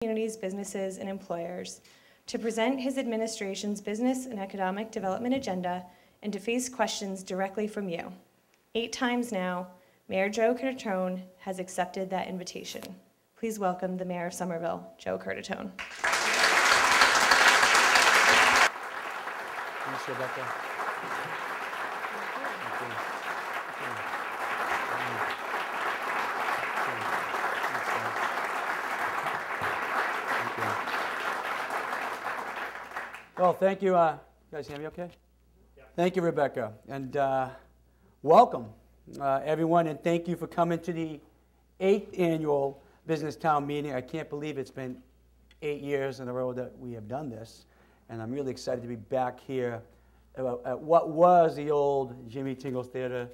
communities, businesses, and employers, to present his administration's business and economic development agenda, and to face questions directly from you. 8 times now, Mayor Joe Curtatone has accepted that invitation. Please welcome the Mayor of Somerville, Joe Curtatone. Thanks, Rebecca. Well, thank you. You guys hear me okay? Yeah. Thank you, Rebecca. And welcome, everyone, and thank you for coming to the 8th annual Business Town Meeting. I can't believe it's been 8 years in a row that we have done this, and I'm really excited to be back here at what was the old Jimmy Tingles Theater,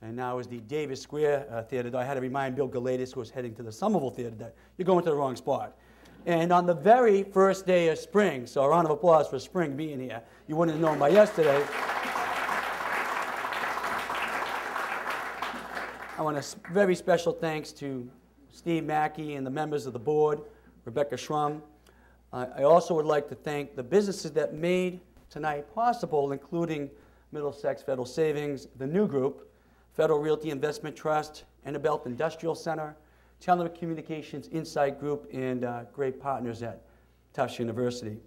and now is the Davis Square Theater. I had to remind Bill Galatis, who was heading to the Somerville Theater, that you're going to the wrong spot. And on the very first day of spring, so a round of applause for spring being here. You wouldn't have known by yesterday. I want a very special thanks to Steve Mackey and the members of the board, Rebecca Schrum. I also would like to thank the businesses that made tonight possible, including Middlesex Federal Savings, the New Group, Federal Realty Investment Trust, Annabelt Industrial Center, Telecommunications Insight Group, and great partners at Tufts University.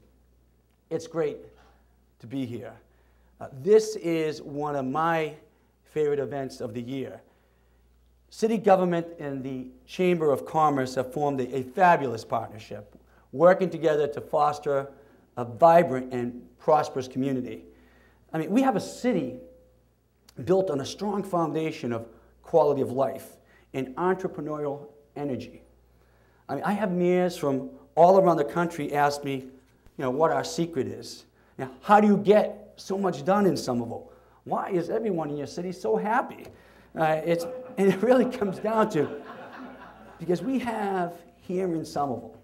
It's great to be here. This is one of my favorite events of the year. City government and the Chamber of Commerce have formed a fabulous partnership, working together to foster a vibrant and prosperous community. I mean, we have a city built on a strong foundation of quality of life and entrepreneurial energy. I mean, I have mayors from all around the country ask me, what our secret is. How do you get so much done in Somerville? Why is everyone in your city so happy? And it really comes down to, because we have here in Somerville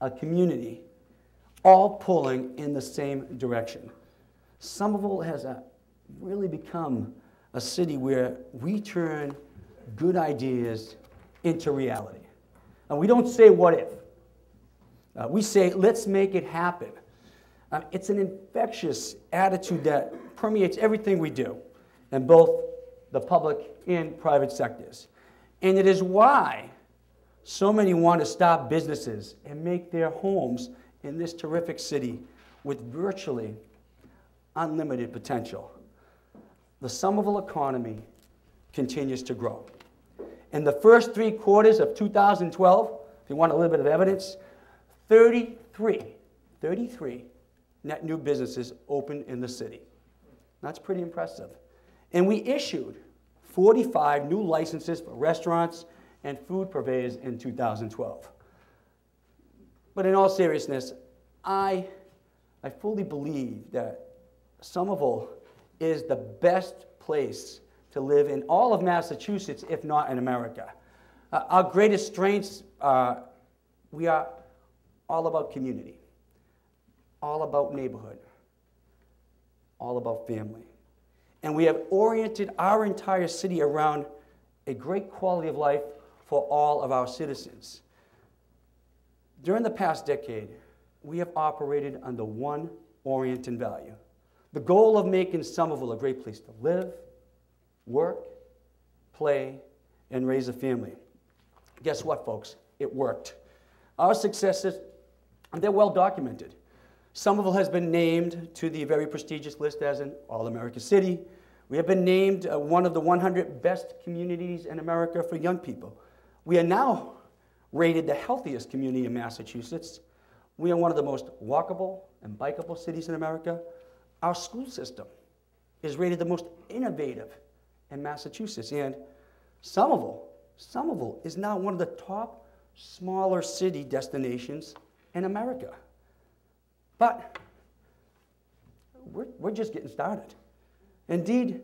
a community all pulling in the same direction. Somerville has really become a city where we turn good ideas into reality. And we don't say what if. We say let's make it happen. It's an infectious attitude that permeates everything we do in both the public and private sectors. And it is why so many want to start businesses and make their homes in this terrific city with virtually unlimited potential. The Somerville economy continues to grow. In the first 3 quarters of 2012, if you want a little bit of evidence, 33 net new businesses opened in the city. That's pretty impressive. And we issued 45 new licenses for restaurants and food purveyors in 2012. But in all seriousness, I fully believe that Somerville is the best place to live in all of Massachusetts, if not in America. Our greatest strengths are we are all about community, all about neighborhood, all about family. And we have oriented our entire city around a great quality of life for all of our citizens. During the past decade, we have operated under one oriented value: the goal of making Somerville a great place to live, work, play, and raise a family. Guess what, folks? It worked. Our successes, they're well documented. Somerville has been named to the very prestigious list as an All-America City. We have been named one of the 100 best communities in America for young people. We are now rated the healthiest community in Massachusetts. We are one of the most walkable and bikeable cities in America. Our school system is rated the most innovative in Massachusetts. And Somerville is now one of the top smaller city destinations in America. But we're just getting started. Indeed,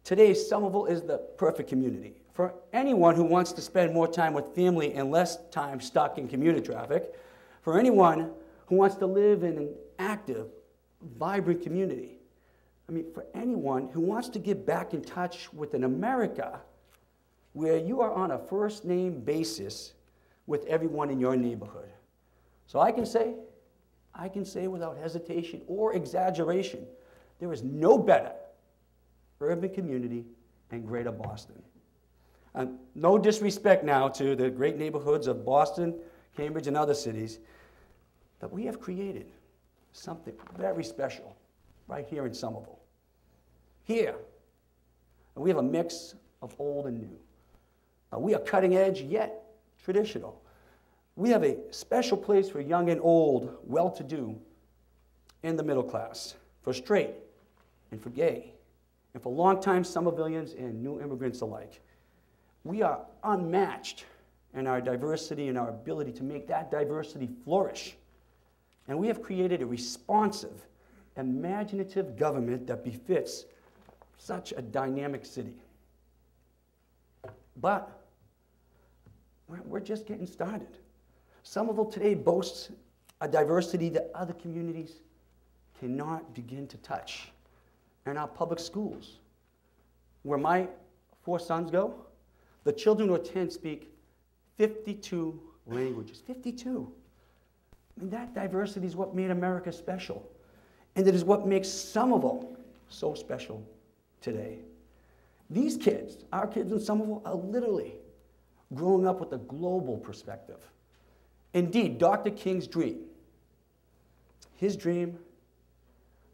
today Somerville is the perfect community for anyone who wants to spend more time with family and less time stuck in commuter traffic, for anyone who wants to live in an active, vibrant community. I mean, for anyone who wants to get back in touch with an America where you are on a first-name basis with everyone in your neighborhood. So I can say without hesitation or exaggeration, there is no better urban community in Greater Boston. No disrespect now to the great neighborhoods of Boston, Cambridge, and other cities, but we have created something very special right here in Somerville. Here, we have a mix of old and new. We are cutting edge yet traditional. We have a special place for young and old, well-to-do, and the middle class, for straight and for gay, and for longtime Somervillians and new immigrants alike. We are unmatched in our diversity and our ability to make that diversity flourish. And we have created a responsive, imaginative government that befits such a dynamic city. But we're just getting started. Somerville today boasts a diversity that other communities cannot begin to touch. In our public schools, where my 4 sons go, the children who attend speak 52 languages. 52. I mean, that diversity is what made America special. And it is what makes Somerville so special today. These kids, our kids in Somerville, are literally growing up with a global perspective. Indeed, Dr. King's dream, his dream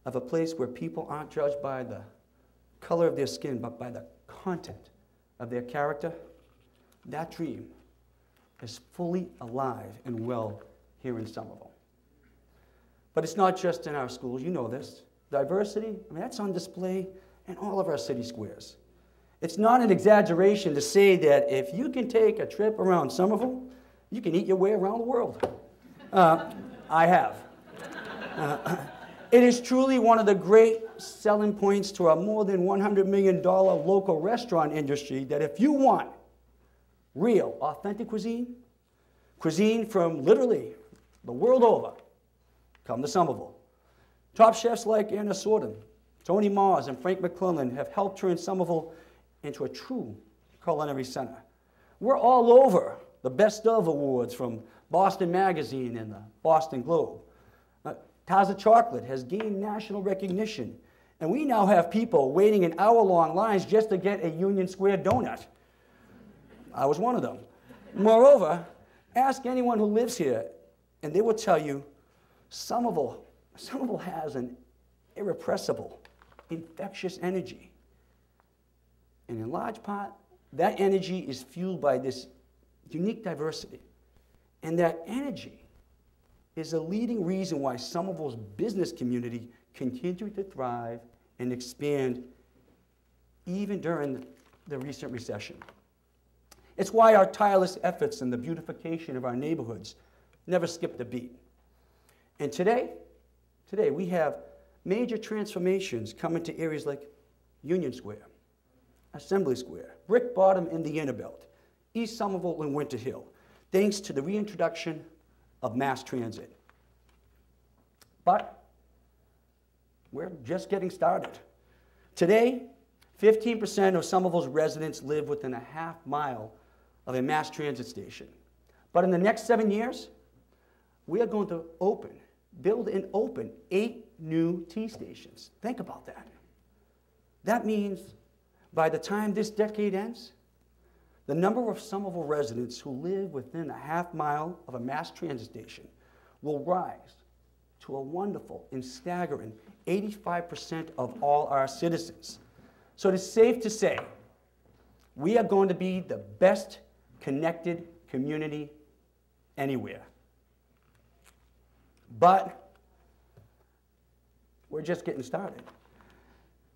of a place where people aren't judged by the color of their skin, but by the content of their character, that dream is fully alive and well here in Somerville. But it's not just in our schools, you know this. Diversity, I mean, that's on display in all of our city squares. It's not an exaggeration to say that if you can take a trip around Somerville, you can eat your way around the world. I have. It is truly one of the great selling points to our more than $100 million local restaurant industry that if you want real, authentic cuisine, cuisine from literally the world over, come to Somerville. Top chefs like Anna Sorden, Tony Mars, and Frank McClellan have helped turn Somerville into a true culinary center. We're all over the Best Of awards from Boston Magazine and the Boston Globe. Taza Chocolate has gained national recognition, and we now have people waiting in hour-long lines just to get a Union Square donut. I was one of them. Moreover, ask anyone who lives here, and they will tell you Somerville has an irrepressible, infectious energy. And in large part, that energy is fueled by this unique diversity. And that energy is a leading reason why Somerville's business community continued to thrive and expand even during the recent recession. It's why our tireless efforts in the beautification of our neighborhoods never skipped a beat. And today we have major transformations coming to areas like Union Square, Assembly Square, Brick Bottom in the Inner Belt, East Somerville and Winter Hill, thanks to the reintroduction of mass transit. But we're just getting started. Today, 15% of Somerville's residents live within a half-mile of a mass transit station. But in the next 7 years, we are going to build and open 8 new T stations. Think about that. That means by the time this decade ends, the number of Somerville residents who live within a half-mile of a mass transit station will rise to a wonderful and staggering 85% of all our citizens. So it is safe to say we are going to be the best connected community anywhere. But we're just getting started.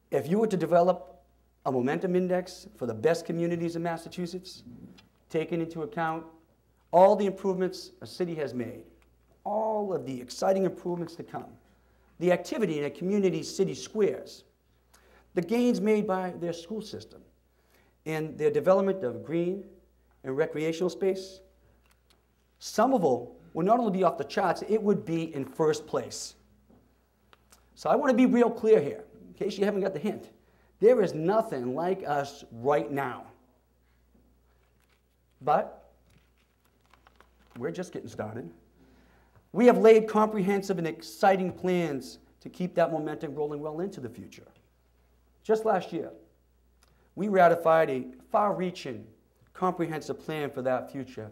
If you were to develop a momentum index for the best communities in Massachusetts, taking into account all the improvements a city has made, all of the exciting improvements to come, the activity in a community's city squares, the gains made by their school system, and their development of green and recreational space, Somerville would not only be off the charts, it would be in first place. So I want to be real clear here, in case you haven't got the hint. There is nothing like us right now. But we're just getting started. We have laid comprehensive and exciting plans to keep that momentum rolling well into the future. Just last year, we ratified a far-reaching, comprehensive plan for that future.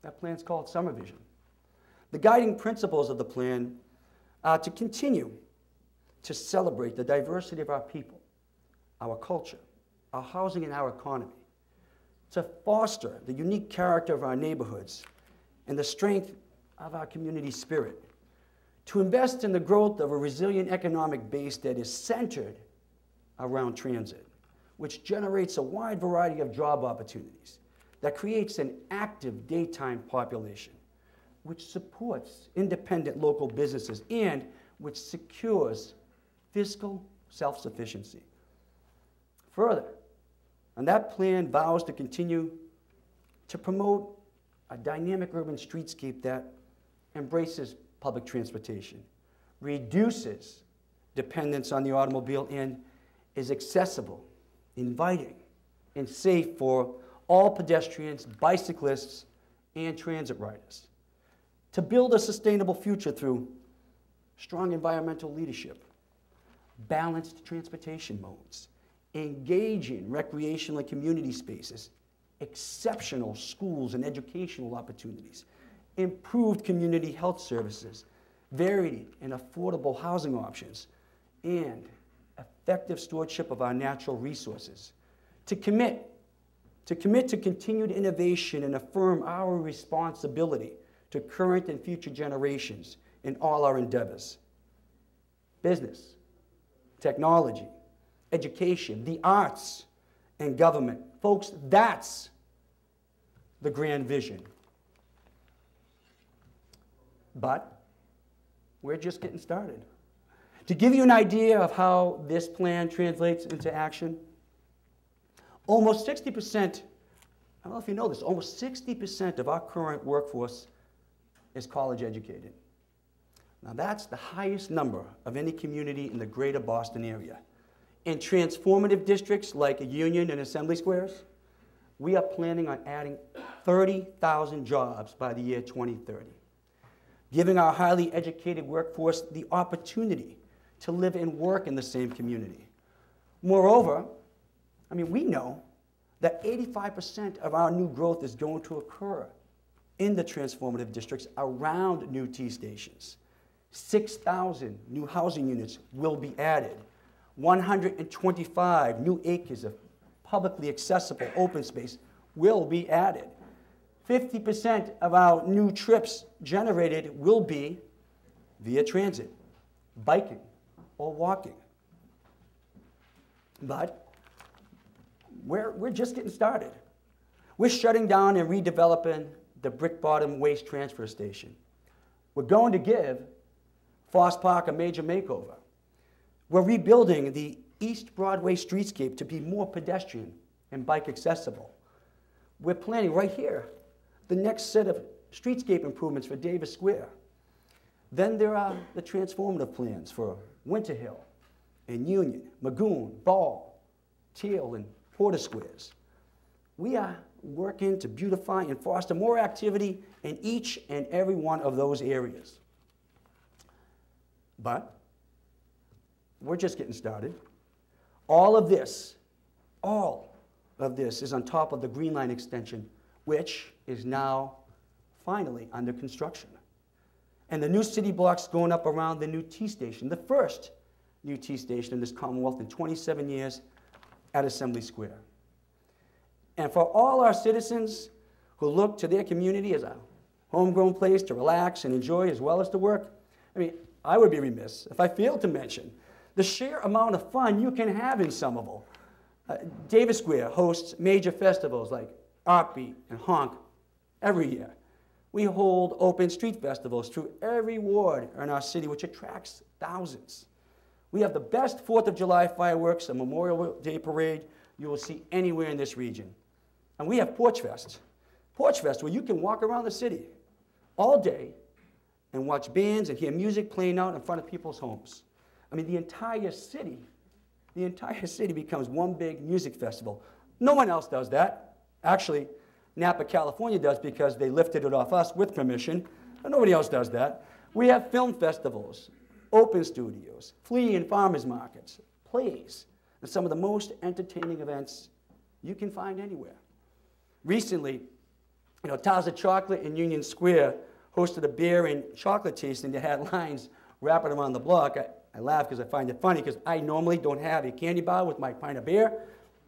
That plan's called Somerville. The guiding principles of the plan are to continue to celebrate the diversity of our people, our culture, our housing, and our economy, to foster the unique character of our neighborhoods and the strength of our community spirit, to invest in the growth of a resilient economic base that is centered around transit, which generates a wide variety of job opportunities, that creates an active daytime population, which supports independent local businesses, and which secures fiscal self-sufficiency. Further, and that plan vows to continue to promote a dynamic urban streetscape that embraces public transportation, reduces dependence on the automobile, and is accessible, inviting, and safe for all pedestrians, bicyclists, and transit riders. To build a sustainable future through strong environmental leadership, balanced transportation modes, engaging recreational and community spaces, exceptional schools and educational opportunities, improved community health services, varied and affordable housing options, and effective stewardship of our natural resources. To commit to continued innovation and affirm our responsibility to current and future generations in all our endeavors. Business, technology, education, the arts, and government. Folks, that's the grand vision. But we're just getting started. To give you an idea of how this plan translates into action, almost 60%, I don't know if you know this, almost 60% of our current workforce is college educated. Now that's the highest number of any community in the greater Boston area. In transformative districts like Union and Assembly Squares, we are planning on adding 30,000 jobs by the year 2030, giving our highly educated workforce the opportunity to live and work in the same community. Moreover, we know that 85% of our new growth is going to occur in the transformative districts around new T stations. 6,000 new housing units will be added. 125 new acres of publicly accessible open space will be added. 50% of our new trips generated will be via transit, biking, or walking. But we're just getting started. We're shutting down and redeveloping the Brick Bottom Waste Transfer Station. We're going to give Foss Park a major makeover. We're rebuilding the East Broadway streetscape to be more pedestrian and bike accessible. We're planning right here the next set of streetscape improvements for Davis Square. Then there are the transformative plans for Winter Hill and Union, Magoon, Ball, Teal, and Porter Squares. We are working to beautify and foster more activity in each and every one of those areas. But we're just getting started. All of this is on top of the Green Line extension, which is now finally under construction. And the new city blocks going up around the new T station, the first new T station in this Commonwealth in 27 years at Assembly Square. And for all our citizens who look to their community as a homegrown place to relax and enjoy as well as to work, I would be remiss if I failed to mention the sheer amount of fun you can have in Somerville. Davis Square hosts major festivals like Artbeat and Honk every year. We hold open street festivals through every ward in our city, which attracts thousands. We have the best 4th of July fireworks and Memorial Day parade you will see anywhere in this region. And we have Porch Fest. Porch Fest, where you can walk around the city all day and watch bands and hear music playing out in front of people's homes. The entire city becomes one big music festival. No one else does that. Actually, Napa, California does because they lifted it off us with permission. But nobody else does that. We have film festivals, open studios, flea and farmers markets, plays, and some of the most entertaining events you can find anywhere. Recently, Towers of Chocolate in Union Square hosted a beer and chocolate tasting that had lines wrapping around the block. I laugh because I find it funny because I normally don't have a candy bar with my pint of beer,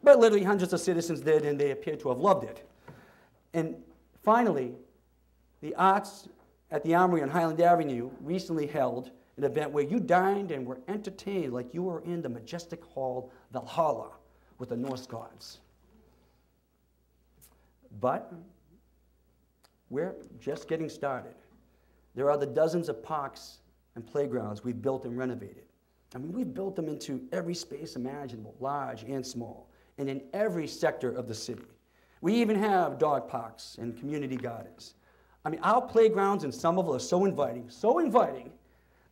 but literally hundreds of citizens did, and they appear to have loved it. And finally, the Arts at the Armory on Highland Avenue recently held an event where you dined and were entertained like you were in the majestic hall Valhalla with the Norse gods. But we're just getting started. There are the dozens of parks and playgrounds we've built and renovated. I mean, we've built them into every space imaginable, large and small, and in every sector of the city. We even have dog parks and community gardens. I mean, our playgrounds in Somerville are so inviting,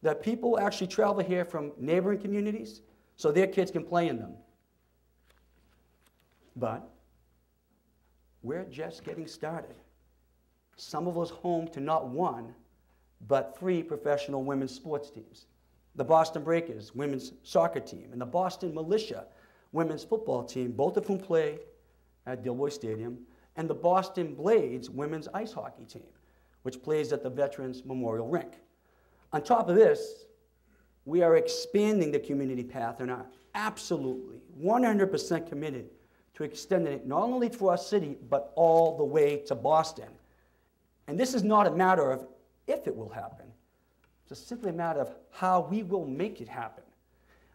that people actually travel here from neighboring communities so their kids can play in them. But we're just getting started. Somerville is home to not one, but 3 professional women's sports teams. The Boston Breakers women's soccer team and the Boston Militia women's football team, both of whom play at Dilboy Stadium, and the Boston Blades women's ice hockey team, which plays at the Veterans Memorial Rink. On top of this, we are expanding the community path and are absolutely 100% committed to extending it not only to our city, but all the way to Boston. And this is not a matter of if it will happen. It's simply a matter of how we will make it happen.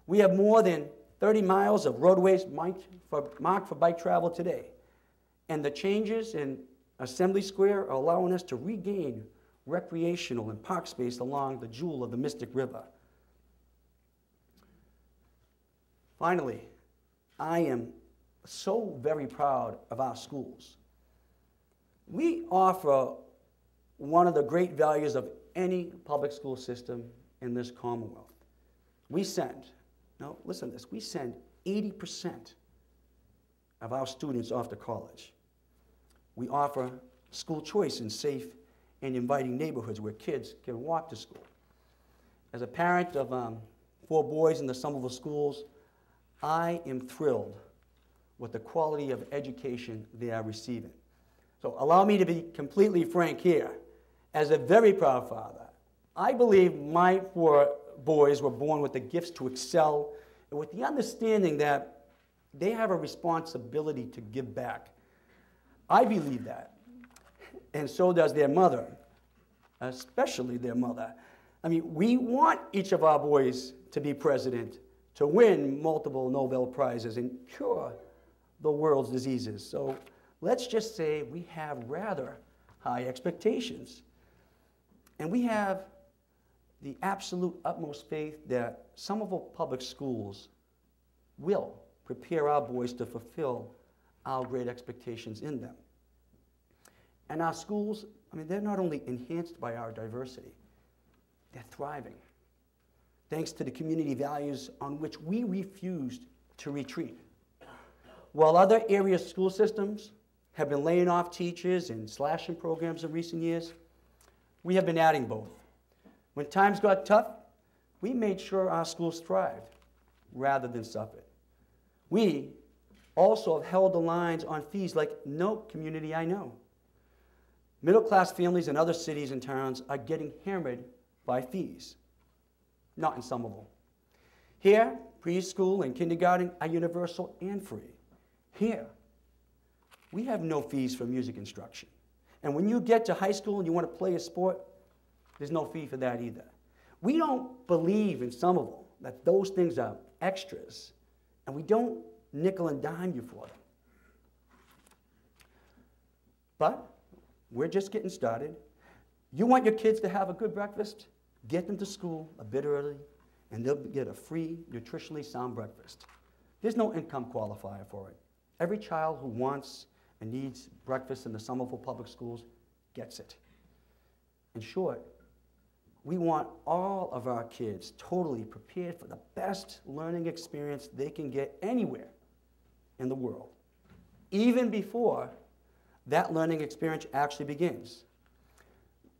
We have more than 30 miles of roadways marked for bike travel today. And the changes in Assembly Square are allowing us to regain recreational and park space along the jewel of the Mystic River. Finally, I am so very proud of our schools. We offer one of the great values of any public school system in this Commonwealth. We send, now listen to this, we send 80% of our students off to college. We offer school choice in safe and inviting neighborhoods where kids can walk to school. As a parent of 4 boys in the Somerville schools, I am thrilled with the quality of education they are receiving. So allow me to be completely frank here. As a very proud father, I believe my 4 boys were born with the gifts to excel and with the understanding that they have a responsibility to give back. I believe that, and so does their mother, especially their mother. I mean, we want each of our boys to be president, to win multiple Nobel Prizes and cure the world's diseases. So let's just say we have rather high expectations. And we have the absolute utmost faith that Somerville Public Schools will prepare our boys to fulfill our great expectations in them. And our schools, I mean, they're not only enhanced by our diversity, they're thriving, thanks to the community values on which we refused to retreat. While other area school systems have been laying off teachers and slashing programs in recent years, we have been adding both. When times got tough, we made sure our schools thrived rather than suffered. We also have held the lines on fees like no community I know. Middle-class families in other cities and towns are getting hammered by fees, not in Somerville. Here, preschool and kindergarten are universal and free. Here, we have no fees for music instruction. And when you get to high school and you want to play a sport, there's no fee for that either. We don't believe in Somerville that those things are extras, and we don't nickel and dime you for them. But we're just getting started. You want your kids to have a good breakfast? Get them to school a bit early, and they'll get a free, nutritionally sound breakfast. There's no income qualifier for it. Every child who wants and needs breakfast in the Somerville Public Schools gets it. In short, we want all of our kids totally prepared for the best learning experience they can get anywhere in the world, even before that learning experience actually begins.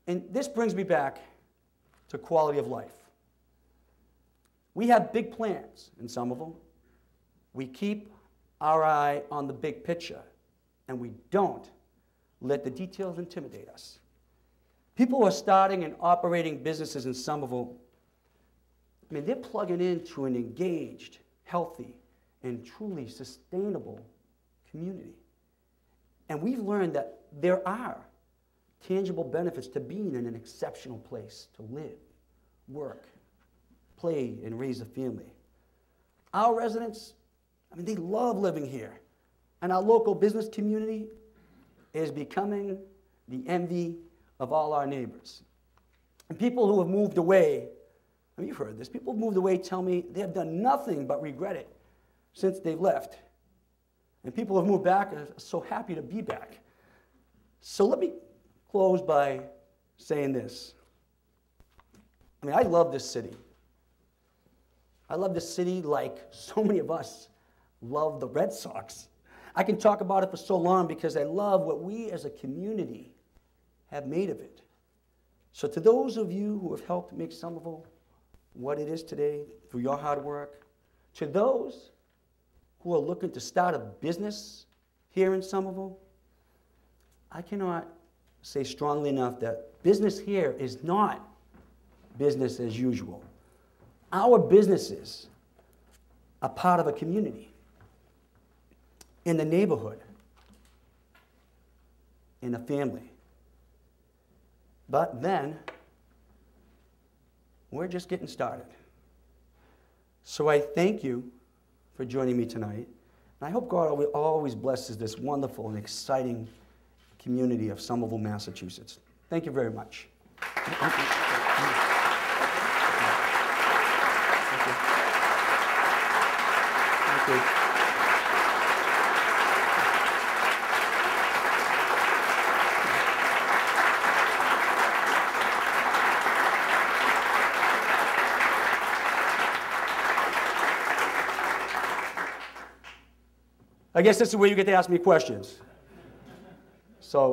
And this brings me back to quality of life. We have big plans in Somerville. We keep our eye on the big picture, and we don't let the details intimidate us. People who are starting and operating businesses in Somerville, I mean, they're plugging into an engaged, healthy, and truly sustainable community. And we've learned that there are tangible benefits to being in an exceptional place to live, work, play, and raise a family. Our residents, I mean, they love living here. And our local business community is becoming the envy of all our neighbors. And people who have moved away, I mean, you've heard this, people who moved away tell me they have done nothing but regret it since they've left. And people who have moved back are so happy to be back. So let me close by saying this. I mean, I love this city. I love this city like so many of us love the Red Sox. I can talk about it for so long because I love what we as a community have made of it. So to those of you who have helped make Somerville what it is today through your hard work, to those who are looking to start a business here in Somerville, I cannot say strongly enough that business here is not business as usual. Our businesses are part of a community, in the neighborhood, in a family. But then, we're just getting started. So I thank you for joining me tonight. And I hope God always blesses this wonderful and exciting community of Somerville, Massachusetts. Thank you very much. Thank you. I guess this is where you get to ask me questions. So